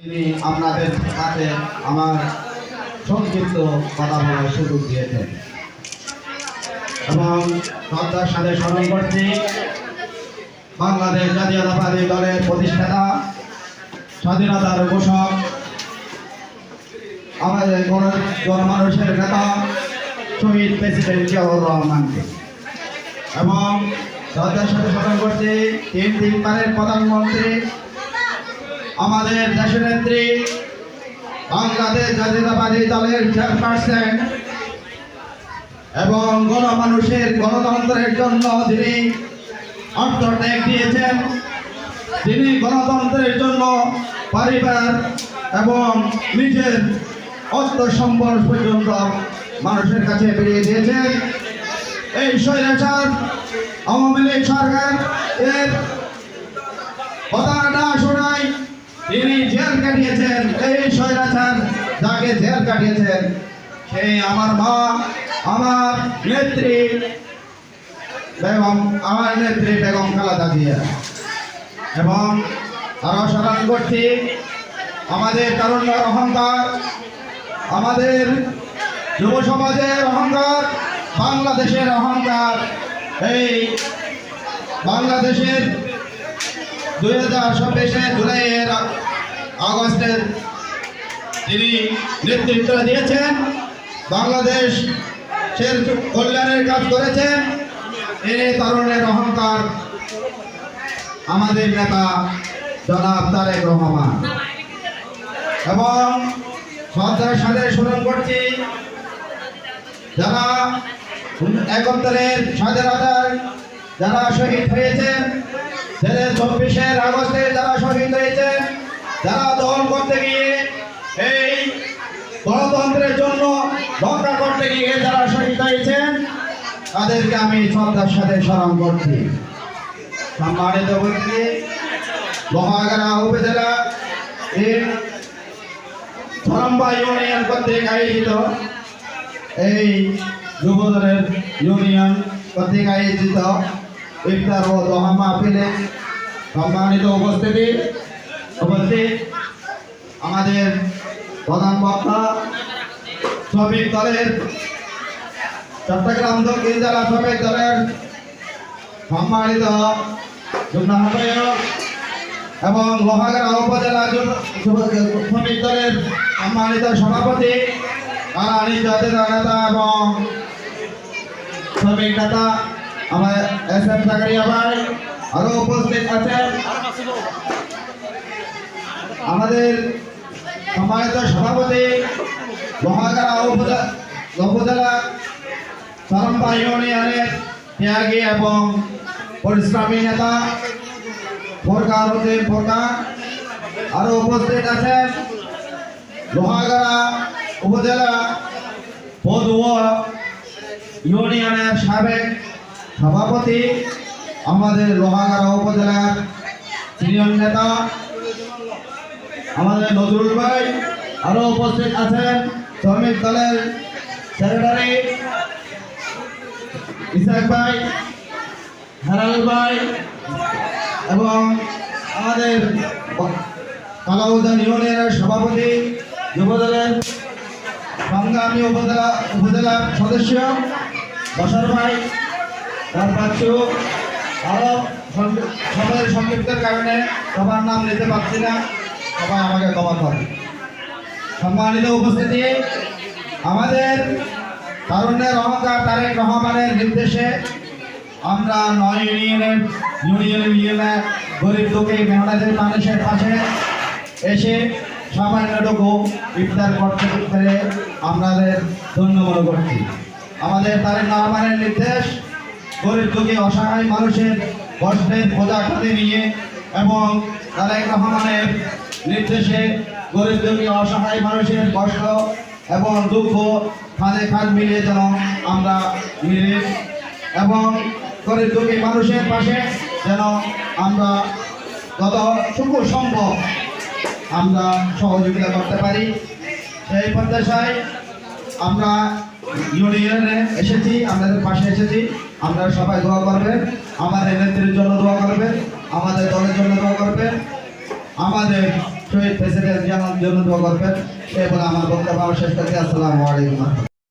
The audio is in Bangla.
তিনি আপনাদের সাথে আমার সংক্ষিপ্ত কথা বলার সুযোগ দিয়েছেন এবং শ্রদ্ধার সাথে স্মরণ করছি বাংলাদেশ জাতীয়তাবাদী দলের প্রতিষ্ঠাতা স্বাধীনতার ঘোষক আমাদের গণমানুষের নেতা শহীদ প্রেসিডেন্ট জিয়াউর রহমানকে এবং শ্রদ্ধার সাথে স্মরণ করছি তিনবারের প্রধানমন্ত্রী আমাদের দেশনেত্রী বাংলাদেশ জাতীয়তাবাদী দলের চেয়ারপারসন এবং গণমানুষের গণতন্ত্রের জন্য যিনি আত্মত্যাগ দিয়েছেন, তিনি গণতন্ত্রের জন্য পরিবার এবং নিজের আত্মসম্বল পর্যন্ত মানুষের কাছে বেরিয়ে দিয়েছেন। এই স্বৈরাচার আওয়ামী লীগ সরকার এর কথাটা শোনায় তিনি জেল কাটিয়েছেন। এই স্বৈরাচার যাকে জেল কাটিয়েছেন সেই আমার মা, আমার নেত্রী বেগম খালেদা জিয়া। এবং আরো স্মরণ করছি আমাদের তারুণ্যের অহংকার, আমাদের যুব সমাজের অহংকার, বাংলাদেশের অহংকার। এই বাংলাদেশের 2026 জুলাইয়ের আগস্টের তিনি নেতৃত্ব দিয়েছেন, বাংলাদেশের কল্যাণের কাজ করেছেন। এই তরুণের অহংকার আমাদের নেতা জনাব তারেক রহমান। এবং শ্রদ্ধার সাথে স্মরণ করছি যারা 71 স্বাধীনতার যারা শহীদ হয়েছেন, 24 আগস্টে যারা শহীদ হয়েছেন, যারা দল করতে গিয়ে এই গণতন্ত্রের জন্য রক্ষা করতে গিয়ে যারা শহীদ হয়েছেন তাদেরকে আমি শ্রদ্ধার সাথে স্মরণ করছি। সম্মানিত ব্যক্তি, লোহাগাড়া উপজেলা ধরম্বা ইউনিয়ন কর্তৃক আয়োজিত এই যুবদলের ইউনিয়ন কর্তৃক আয়োজিত ইফতার ও দোয়া মাহফিলে সম্মানিত উপস্থিত আমাদের প্রধান বক্তা শ্রমিক দলের চট্টগ্রাম দক্ষিণ জেলা শ্রমিক দলের সম্মানিত যুগ্ম আহ্বায়ক এবং লোহাগাড়া উপজেলা শ্রমিক দলের সম্মানিত সভাপতি নেতা এবং শ্রমিক নেতা আমার SF জাকারিয়া ভাই আরো উপস্থিত আছেন। আমাদের সম্মানিত সভাপতি লোহাগাড়া উপজেলা ধরম্বা ইউনিয়নের ত্যাগী এবং পরিশ্রমী নেতা ফোরকান উদ্দিন ফোরকান আরো উপস্থিত আছেন। লোহাগাড়া উপজেলা পদুয়া ইউনিয়নের সাবেক সভাপতি আমাদের লোহাগাড়া উপজেলার সিনিয়র নেতা আমাদের নজরুল ভাই আরো উপস্থিত আছেন। শ্রমিক দলের সেক্রেটারি ইসাক ভাই, হেলাল ভাই এবং আমাদের কালাউদ্দিন ইউনিয়নের সভাপতি যুবদলের সংগ্রামী উপজেলার সদস্য বসার ভাই, তার পাচ্ছু আরো সবাই সংক্ষিপ্তের কারণে সবার নাম নিতে পারছি না, সবাই আমাকে ক্ষমা করে। সম্মানিত উপস্থিতি, আমাদের তারুণ্যের অহংকার তারেক রহমানের নির্দেশে আমরা 9 ইউনিয়নে গরিব দুঃখী মেহনতের মানুষের পাশে এসে সামান্যটুকু ইফতার করতে পেরে আমাদের ধন্য মনে করছি। আমাদের তারেক রহমানের নির্দেশ গরিব দুঃখী অসহায় মানুষের কষ্টের বোঝা কাঁধে নিয়ে এবং তারেক রহমানের নির্দেশে গরিব দুঃখী অসহায় মানুষের কষ্ট এবং দুঃখ খাদে খাদ মিলিয়ে যেন আমরা মিলে এবং গরিব দুঃখী মানুষের পাশে যেন আমরা যতটুকু সম্ভব আমরা সহযোগিতা করতে পারি, সেই প্রত্যাশায় আমরা ইউনিয়নে এসেছি, আপনাদের পাশে এসেছি। আপনারা সবাই দোয়া করবেন, আমাদের নেত্রীর জন্য দোয়া করবেন, আমাদের দলের জন্য দোয়া করবেন, আমাদের শহীদ প্রেসিডেন্ট জানার জন্য দোয়া করবেন। এরপর আমার বক্তব্য শেষ করছি। আসসালামু আলাইকুম।